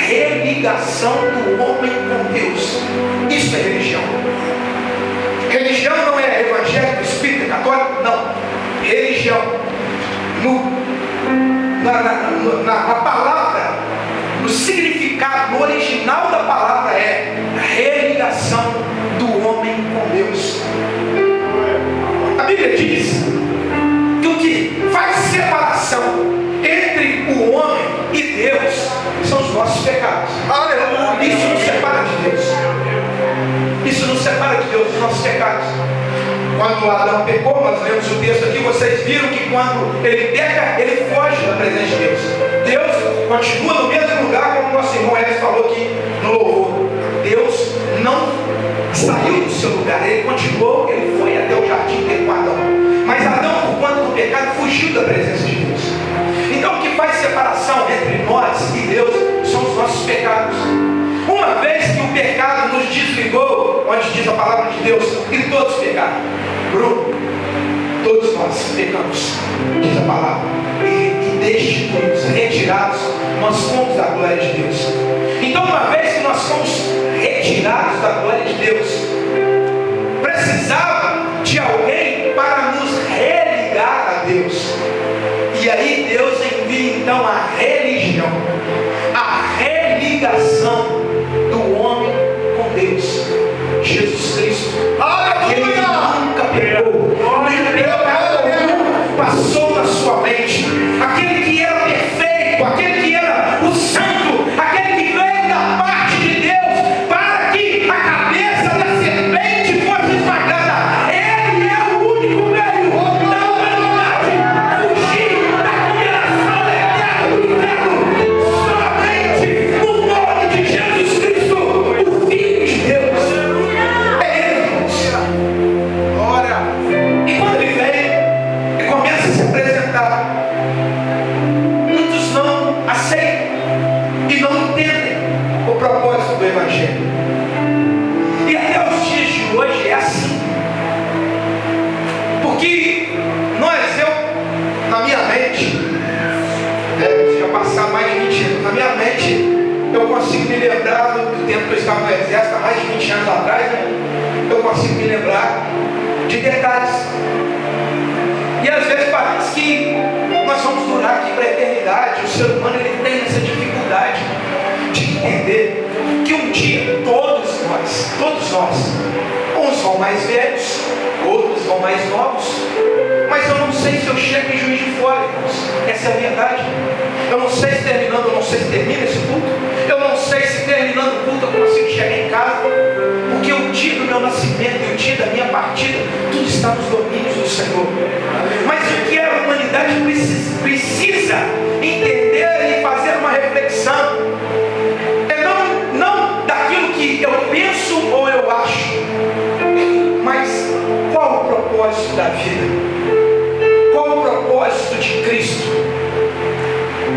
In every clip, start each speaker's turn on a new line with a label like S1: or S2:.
S1: religação do homem com Deus. Isso é religião. Religião não é evangélico, espírita, católico, não. Religião, na palavra, no significado, no original da palavra é religação do homem com Deus. A Bíblia diz que o que faz separação entre o homem e Deus são os nossos pecados. Isso nos separa de Deus. Isso nos separa de Deus, os nossos pecados. Quando Adão pecou, nós lemos o texto aqui, vocês viram que quando ele peca, ele foge da presença de Deus. Deus continua no mesmo lugar, como o nosso irmão Elis falou aqui no louvor. Deus não saiu do seu lugar, ele continuou, ele foi até o jardim dele com Adão. Mas Adão, por conta do pecado, fugiu da presença de Deus. Então o que faz separação entre nós e Deus são os nossos pecados. Uma vez que o pecado nos desligou, onde diz a palavra de Deus, e todos pecaram. Bruno, todos nós pecamos, diz a palavra, e destituídos, retirados, nós fomos da glória de Deus. Então uma vez que nós fomos retirados da glória de Deus, precisava de alguém para nos religar a Deus. E aí Deus envia então a religião, a religação do homem com Deus, Jesus Cristo. Aquele que nunca pecou, nem pecado algum passou na sua mente. Aquele que era perfeito, aquele que era o santo, aquele que veio da parte de Deus para que a cabeça da serpente fosse esmagada. Ele é o único meio da humanidade fugir da condenação eterna do inferno. Somente no nome de Jesus Cristo, o Filho de Deus. É Ele, irmãos. Ora, e quando Ele vem e começa a se apresentar, muitos não aceitam e não entendem o propósito do Evangelho. E até os dias de hoje é assim. Porque na minha mente, já passar mais de 20 anos, na minha mente, eu consigo me lembrar do tempo que eu estava no exército, há mais de 20 anos atrás, né? Eu consigo me lembrar de detalhes. E às vezes parece que nós vamos durar aqui para a eternidade. O ser humano ele tem essa dificuldade de entender que um dia todos nós, uns vão mais velhos, outros vão mais novos, mas eu não sei se eu chego em Juiz de Fora, irmãos. Essa é a verdade. Eu não sei se terminando, eu não sei se termina esse culto. Eu não sei se terminando o culto eu consigo chegar em casa, porque o dia do meu nascimento e o dia da minha partida, tudo está nos domínios do Senhor. Mas o que a humanidade precisa entender e fazer uma reflexão é não daquilo que eu penso ou eu acho, mas qual o propósito da vida? Qual o propósito de Cristo?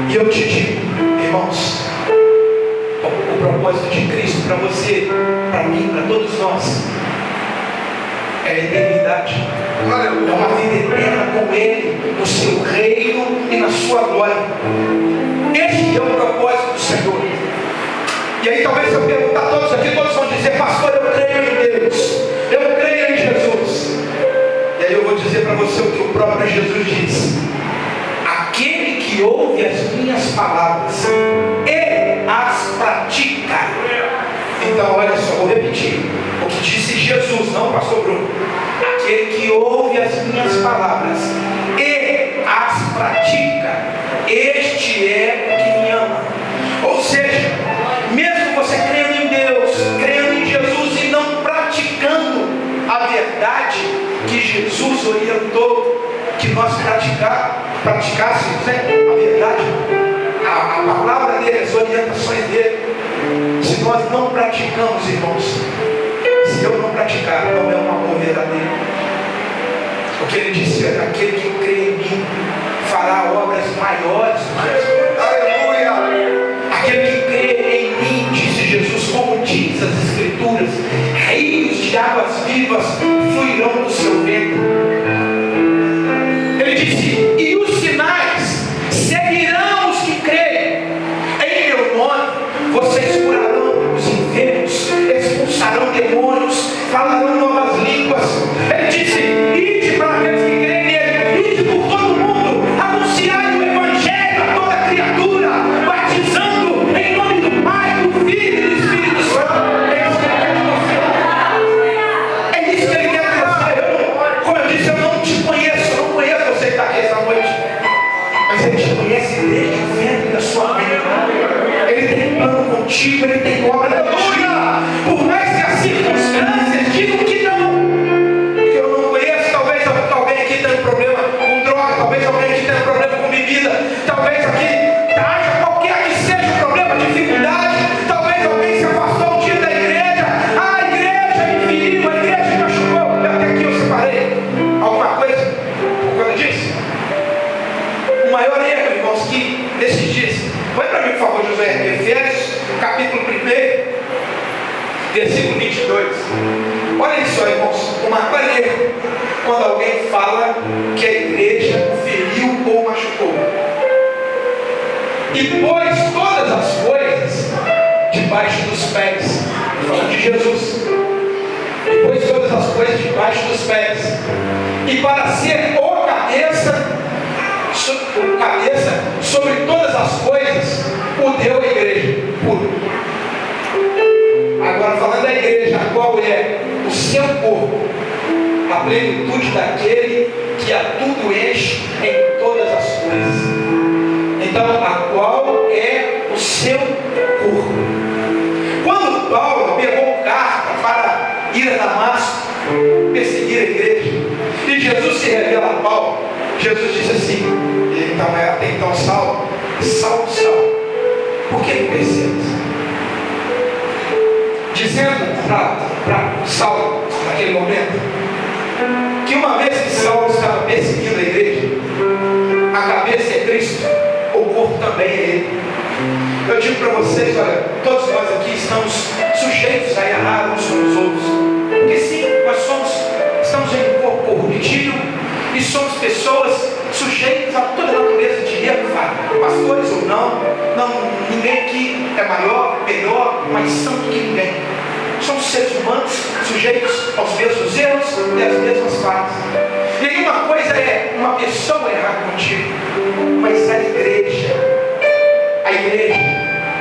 S1: E eu te digo, irmãos, o propósito de Cristo para você, para mim, para todos nós, é a eternidade. É uma vida eterna com Ele, no seu reino e na sua glória. Este é o propósito do Senhor. E aí talvez eu perguntar a todos aqui, todos vão dizer: pastor, eu creio em Deus, eu creio em Jesus. E aí eu vou dizer para você o que o próprio Jesus diz: aquele que ouve as minhas palavras e as pratica. Então olha só, vou repetir o que disse Jesus, não o pastor Bruno. Aquele que ouve as minhas palavras e as pratica, este é o que me ama. Ou seja, mesmo você crendo em Deus, crendo em Jesus e não praticando a verdade que Jesus orientou que nós praticássemos, né? A verdade, a palavra dele, as orientações dele. Se nós não praticamos, irmãos, se eu não praticar, não é um amor verdadeiro. Porque ele disse: aquele que crê em mim fará obras maiores do que as minhas. Aleluia! Aquele que crê em mim, disse Jesus, como diz as Escrituras, rios de águas vivas fluirão do seu ventre. Ele disse: e os sinais seguirão os que creem em meu nome. vocês curarão os enfermos, expulsarão demônios, falarão novas línguas. Ele disse: ide para aqueles que creem nele, ide por todo mundo, anunciai o Evangelho a toda criatura, batizando em nome do Pai, do Filho e do Espírito Santo. É isso que ele quer que você. Como eu disse, eu não te conheço, eu não conheço você que está aqui essa noite, mas ele te conhece desde o ventre da sua mãe. Ele tem plano contigo, ele tem obra contigo. Por mais que as circunstâncias digam que não, que eu não conheço, talvez alguém aqui tenha um problema com droga, talvez alguém aqui tenha um problema com bebida, talvez aqui haja qualquer que seja o problema, dificuldade, talvez alguém se afastou um dia da igreja, a igreja me feriu, a igreja me machucou, até aqui eu separei alguma coisa por causa disso. O maior erro, irmãos, que nesses dias, vai para mim por favor, Josué, Efésios, capítulo 1, versículo 22. Olha isso, irmãos, o maior erro quando alguém fala que a igreja feriu ou machucou. E pôs todas as coisas debaixo dos pés, falando de Jesus. E pôs todas as coisas debaixo dos pés, e para ser o cabeça sobre todas as coisas, o deu à igreja. Agora, falando da igreja, qual é o seu corpo? A plenitude daquele que a tudo enche em todas as coisas. Então, a qual é o seu corpo? Quando Paulo pegou carta para ir a Damasco, perseguir a igreja, e Jesus se revela a Paulo, Jesus disse assim, ele então era até então Saulo, Saulo, Saulo, por que me persegues? Dizendo para Saulo, naquele momento, que uma vez que Saulo estava perseguindo a igreja, a cabeça é Cristo, o corpo também é Ele. Eu digo para vocês, olha, todos nós aqui estamos sujeitos a errar uns com os outros, porque sim, nós estamos em um corpo corruptível e somos pessoas sujeitas a toda a natureza de erro, pastores ou não, ninguém aqui é maior, melhor, mais santo que ninguém. Somos seres humanos sujeitos aos mesmos erros e às mesmas falhas. E aí uma coisa é uma pessoa errar contigo, mas a igreja,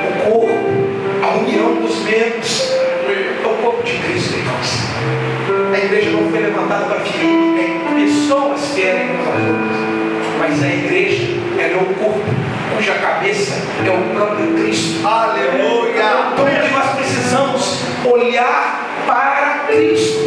S1: o corpo, a união dos membros, é o corpo de Cristo, irmãos. A igreja não foi levantada para ferir ninguém, pessoas ferem uns aos outros, mas a igreja, ela é o corpo, cuja cabeça é o próprio Cristo. Aleluia! Então que nós precisamos olhar para Cristo,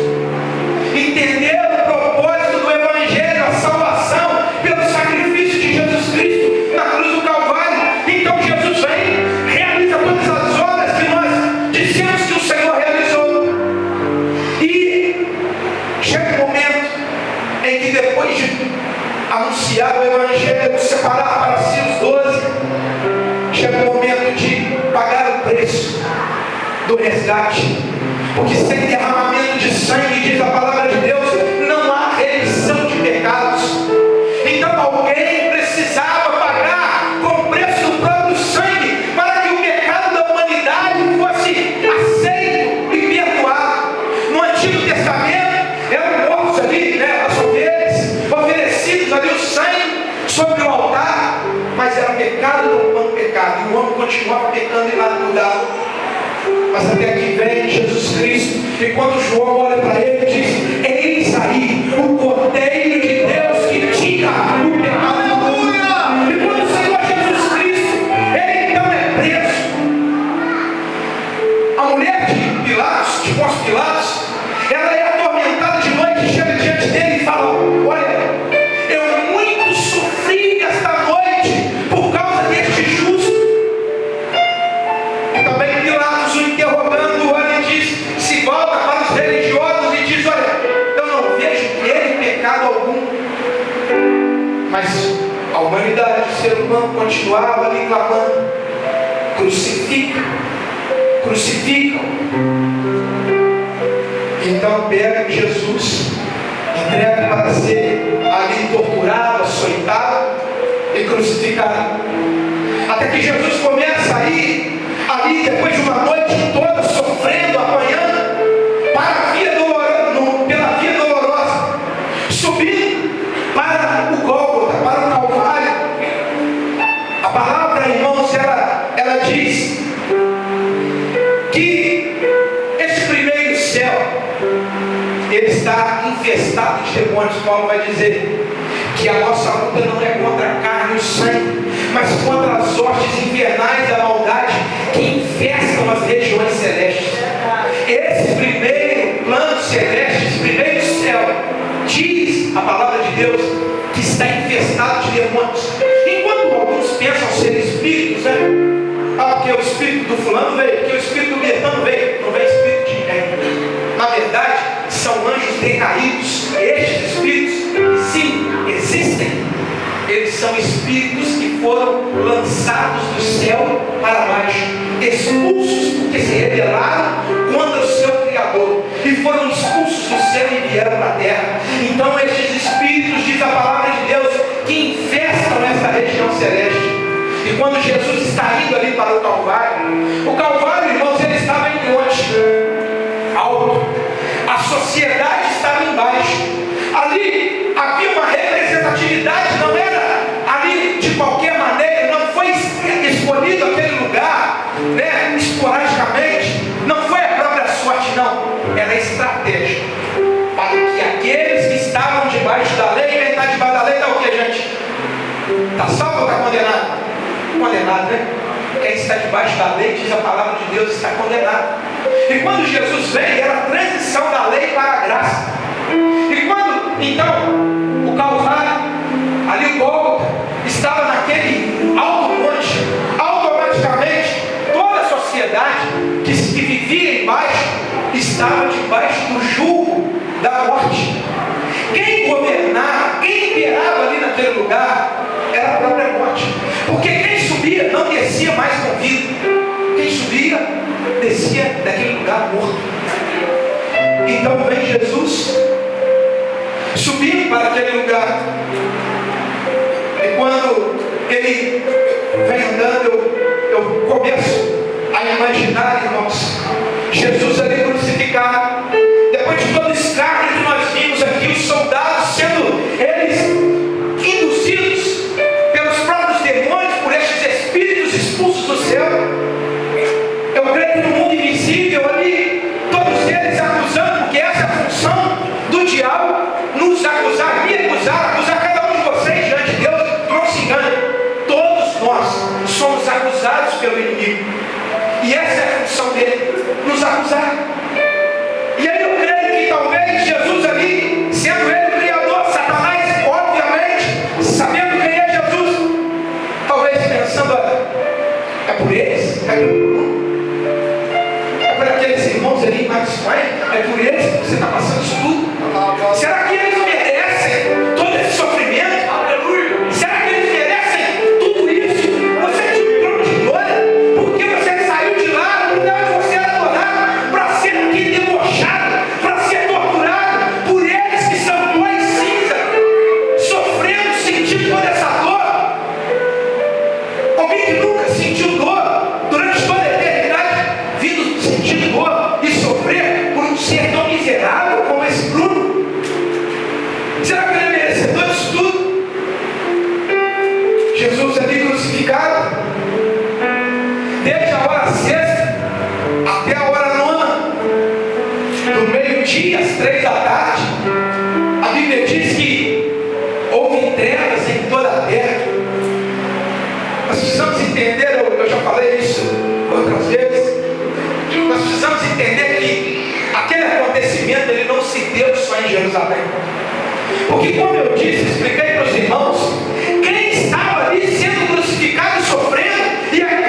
S1: entender o propósito do Evangelho, a salvação pelo sacrifício de Jesus Cristo na cruz do Calvário. Então Jesus vem, realiza todas as obras que nós dissemos que o Senhor realizou, e chega o momento em que, depois de anunciar o Evangelho, separar para si os 12, chega o momento de pagar o preço do resgate, porque sem derramamento de sangue, diz a palavra de Deus, não há remissão de pecados. Então alguém precisava pagar com o preço do próprio sangue, para que o pecado da humanidade fosse aceito e perdoado. No Antigo Testamento eram mortos ali, as ovelhas, oferecidos ali o sangue sobre o altar, mas era pecado tomando pecado, e o homem continuava pecando e nada mudava. Mas até que vem Jesus Cristo, e quando João olha para ele, diz: eis aí o Cordeiro de Deus que tira o pecado do mundo. E quando o Senhor Jesus Cristo, ele então é preso, a mulher de Pilatos, de Pôncio Pilatos, ela é atormentada de noite e chega diante dele e fala: olha, eu muito sofri esta noite por causa deste justo. E também Pilatos o interrogando, olha, e diz, se volta para os religiosos e diz: olha, eu não vejo nele pecado algum. Mas a humanidade, o ser humano, continuava ali clamando: crucificam, crucificam. Então pega Jesus, entrega para ser ali torturado, açoitado e crucificado. Até que Jesus começa a ir ali, depois que esse primeiro céu, ele está infestado de demônios. Paulo vai dizer que a nossa luta não é contra a carne e o sangue, mas contra as hostes infernais da maldade que infestam as regiões celestes. Esse primeiro plano celeste, esse primeiro céu, diz a palavra de Deus que está infestado de demônios. Enquanto alguns pensam ser espíritos, né? Porque o espírito do fulano veio, porque o espírito do Bertano veio. Não veio espírito de ninguém. Na verdade, são anjos decaídos. Estes espíritos, sim, existem. Eles são espíritos que foram lançados do céu para baixo, expulsos porque se rebelaram contra o seu Criador, e foram expulsos do céu e vieram para a terra. Então estes espíritos, diz a palavra de Deus, que infestam esta região celeste. E quando Jesus está indo ali para o Calvário, irmãos, ele estava em monte alto, a sociedade estava embaixo. Ali havia uma representatividade, não era ali de qualquer maneira, não foi escolhido aquele lugar, né, esporadicamente, não foi a própria sorte, não, era estratégia, para que aqueles que estavam debaixo da lei, quem está debaixo da lei está o que, gente? Está salvo ou está condenado? Condenado, né? Quem está debaixo da lei, diz a palavra de Deus, está condenado. E quando Jesus veio, era a transição da lei para a graça. E quando, então, o Calvário, ali o Gólgota, estava naquele alto monte, automaticamente, toda a sociedade que vivia embaixo, estava debaixo do jugo da morte. Quem governava, quem imperava ali naquele lugar, era a própria morte. Porque quem subia não descia mais com vida. Quem subia, descia daquele lugar morto. Então vem Jesus subindo para aquele lugar. E quando ele vem andando, eu começo a imaginar, irmãos, Jesus ali crucificado. Depois de todo esse escárnio que nós vimos aqui, os soldados sendo eles induzidos pelos próprios demônios, por estes espíritos expulsos do céu. Eu creio que no mundo invisível ali, todos eles acusando, porque essa é a função do diabo, nos acusar, me acusar cada um de vocês diante de Deus. Não se engane, todos nós somos acusados pelo inimigo, e essa é a função dele, nos acusar. E aí eu creio que talvez Jesus ali, sendo ele o Criador, Satanás, obviamente, sabendo quem é Jesus, talvez pensando, é por eles, é por aqueles irmãos ali em Marcos Pai, é por eles que você está passando isso tudo. Será que eles merecem todo esse sofrimento? Aleluia! Será que eles merecem tudo isso? Você tinha um trono de glória, porque você saiu de lá, no lugar onde você era adorado, para ser aqui debochado, para ser torturado por eles que são pó e cinza, sofrendo, sentindo toda essa dor. Alguém que nunca sentiu dor durante toda a eternidade, vindo sentir dor e sofrer por um ser tão miserável como esse Bruno. Será que ele é merecedor disso tudo? Jesus ali crucificado, desde a hora sexta até a hora nona, do meio-dia às 3 da tarde, a Bíblia diz que houve trevas em toda a terra. Nós precisamos entender, eu já falei isso outras vezes, nós precisamos entender que aquele acontecimento ele não se deu só em Jerusalém. Porque, como eu disse, expliquei para os irmãos, quem estava ali sendo crucificado e sofrendo,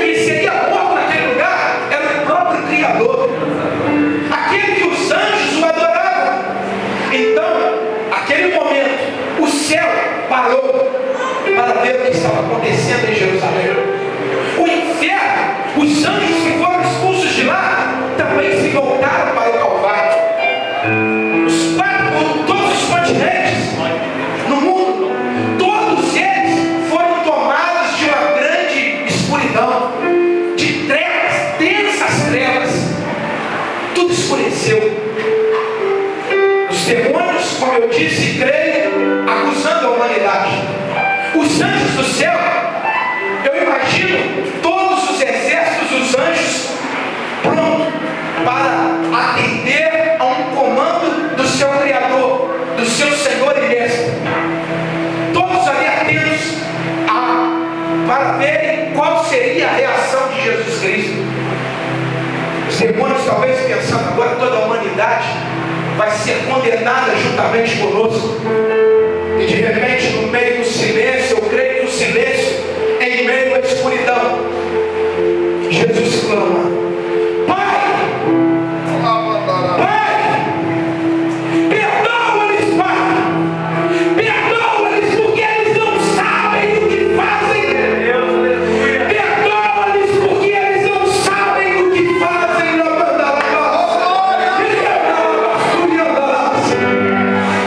S1: e seria morto naquele lugar, era o próprio Criador, aquele que os anjos o adoravam. Então, naquele momento, o céu parou para ver o que estava acontecendo em Jerusalém. O inferno, os anjos que foram expulsos de lá, também se voltaram para o Calvário. Todos os continentes no mundo, todos eles foram tomados de uma grande escuridão, de trevas, densas trevas. Tudo escureceu. Os demônios, como eu disse, creio, acusando a humanidade. Os anjos do céu, eu imagino todos os exércitos dos anjos prontos para atender a um comando do seu Criador, do seu Senhor e Mestre. Todos ali atentos para verem qual seria a reação de Jesus Cristo. Os demônios talvez pensando, agora toda a humanidade vai ser condenada juntamente conosco. E de repente, no meio do silêncio, eu creio que o silêncio, em meio à escuridão, Jesus clama: Pai, Pai, perdoa-lhes, Pai, perdoa-lhes porque eles não sabem o que fazem, perdoa-lhes porque eles não sabem o que fazem.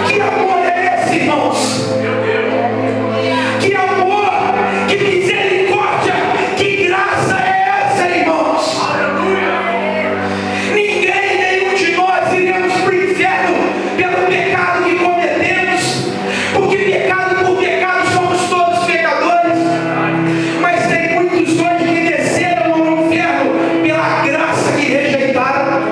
S1: Que amor é esse, irmãos? Que amor, que misericórdia, que graça é essa, irmãos? Ninguém, nenhum de nós iremos para o inferno pelo pecado que cometemos, porque pecado por pecado somos todos pecadores. Mas tem muitos hoje que desceram ao inferno pela graça que rejeitaram,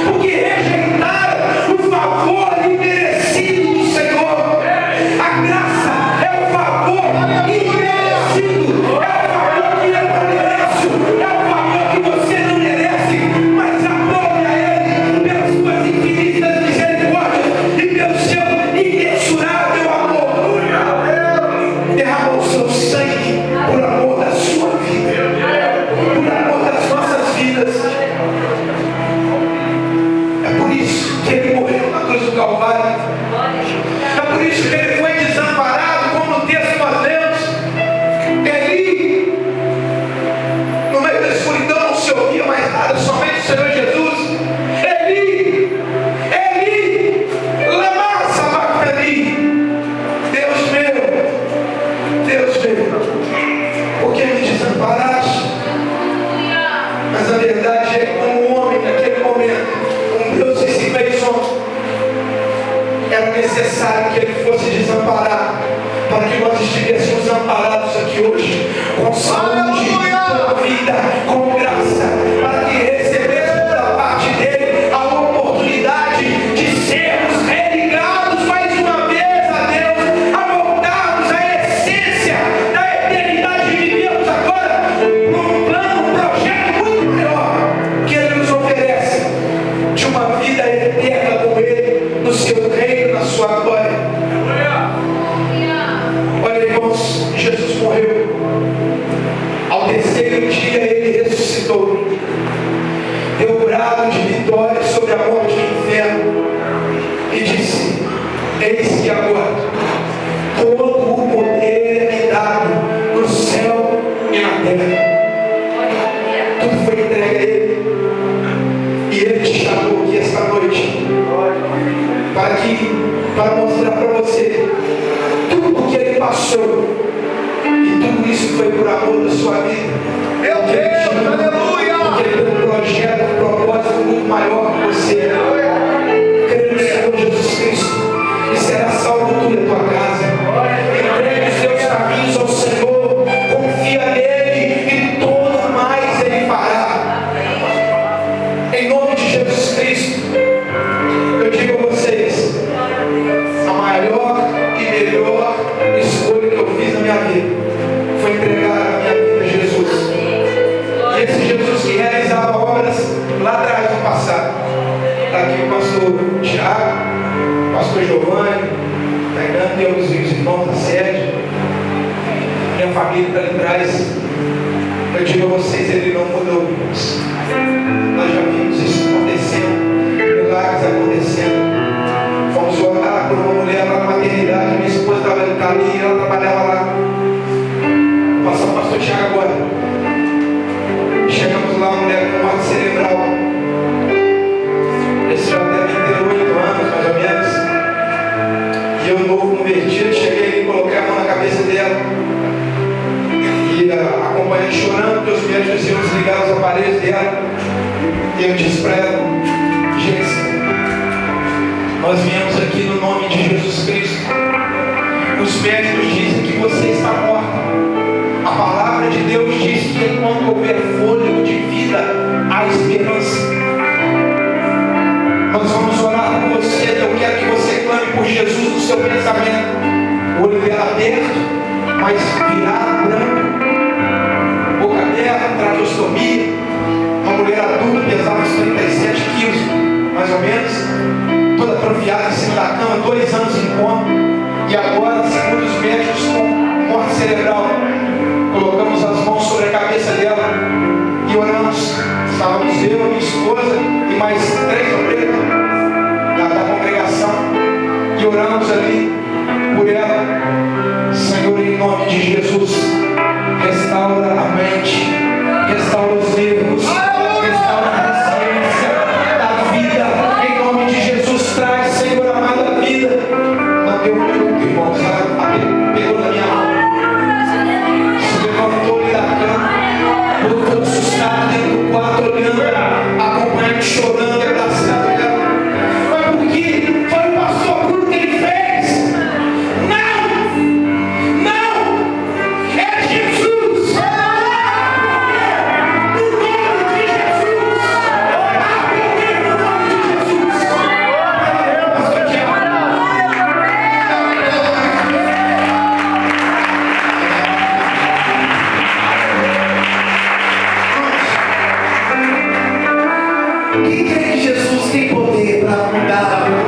S1: porque rejeitaram o favor imerecido do Senhor. A graça é o favor imerecido, é o favor que eu não mereço, é o favor que você não merece, mas aprove a Ele pelas suas infinitas misericórdias e pelo seu imensurável amor. Derramou o seu sangue por amor da sua vida, por amor das nossas vidas. É por isso que Ele morreu na cruz do Calvário. É por isso que Ele foi desamparado, como no texto nós lemos. Eli, no meio da escuridão não se ouvia mais nada, somente o Senhor Jesus. Eli, Eli, lama sabachthani. Deus meu, por que me desamparaste? Mas a verdade é que como um homem naquele momento, um Deus que se fez homem, era necessário que Ele fosse desamparado, para que nós estivéssemos amparados aqui hoje, com saúde, com vida, com graça, para que recebêssemos da parte dEle a oportunidade de sermos religados mais uma vez a Deus, a voltarmos à essência da eternidade e vivemos agora por um plano, um projeto muito maior que Ele nos oferece, de uma vida eterna com Ele, no seu reino, na sua glória. Olha, irmãos, Jesus morreu. Ao terceiro dia Ele ressuscitou, deu brado de vitória sobre a morte e o inferno e disse: eis que agora todo o poder é me dado no céu e na terra. Tudo foi entregue a Ele, e Ele te chamou aqui esta noite para mostrar para você tudo o que Ele passou, e tudo isso foi por amor da sua vida. Meu Deus, aleluia! Porque Ele tem um projeto, um propósito muito maior que você. Crê no Senhor Jesus Cristo e será salvo tu e a tua casa. Entregue os teus caminhos ao Senhor, confia nele e todo mais Ele fará. Em nome de Jesus Cristo, eu digo a vocês: a maior e melhor escolha que eu fiz na minha vida foi entregar a minha vida a Jesus. E esse Jesus que realizava obras lá atrás no passado. Está aqui o pastor Tiago, o pastor Giovanni, Tainã, Deus e os irmãos da sede, minha família está ali atrás. Eu digo a vocês, Ele não mudou. Nós já vimos isso acontecendo, milagres acontecendo. Fomos orar por uma mulher lá na maternidade, minha esposa estava ali, ela trabalhava lá. Vou passar o pastor Tiago agora. Chegamos lá, uma mulher com morte cerebral. Esse já deve ter 8 anos, mais ou menos. E eu, novo convertido, cheguei e coloquei a mão na cabeça dela. E acompanhando, chorando, porque os médicos iam desligar os aparelhos dela. E eu disse para ela: gente, nós viemos aqui no nome de Jesus Cristo. Os médicos dizem que você está morta. A palavra de Deus diz que enquanto houver fôlego de vida, há esperança. Jesus no seu pensamento. O olho dela aberto, mas virado, branco. Boca aberta, traqueostomia. Uma mulher adulta, pesava uns 37 quilos, mais ou menos. Toda atrofiada em cima da cama, 2 anos em coma. E agora, segundo os médicos, com morte cerebral. Colocamos as mãos sobre a cabeça dela e oramos. Estávamos eu, minha esposa e mais 3 obreiros da congregação. E oramos ali por ela. Senhor, em nome de Jesus, restaura a mente, restaura os nervos, restaura a consciência da vida. Em nome de Jesus, traz, Senhor amado, a vida. Não deu um minuto, irmãos. Ela pegou na minha mão, se levantou-lhe da cama, todo assustado dentro do quarto, olhando, acompanhando, chorando, abraçando ela. Mas por quê? Foi o pastor Bruno que ele fez. Não! Não! É Jesus! No nome de Jesus! Há poder no nome de Jesus! Pastor Tiago. Quem crê que Jesus tem poder para mudar a vida?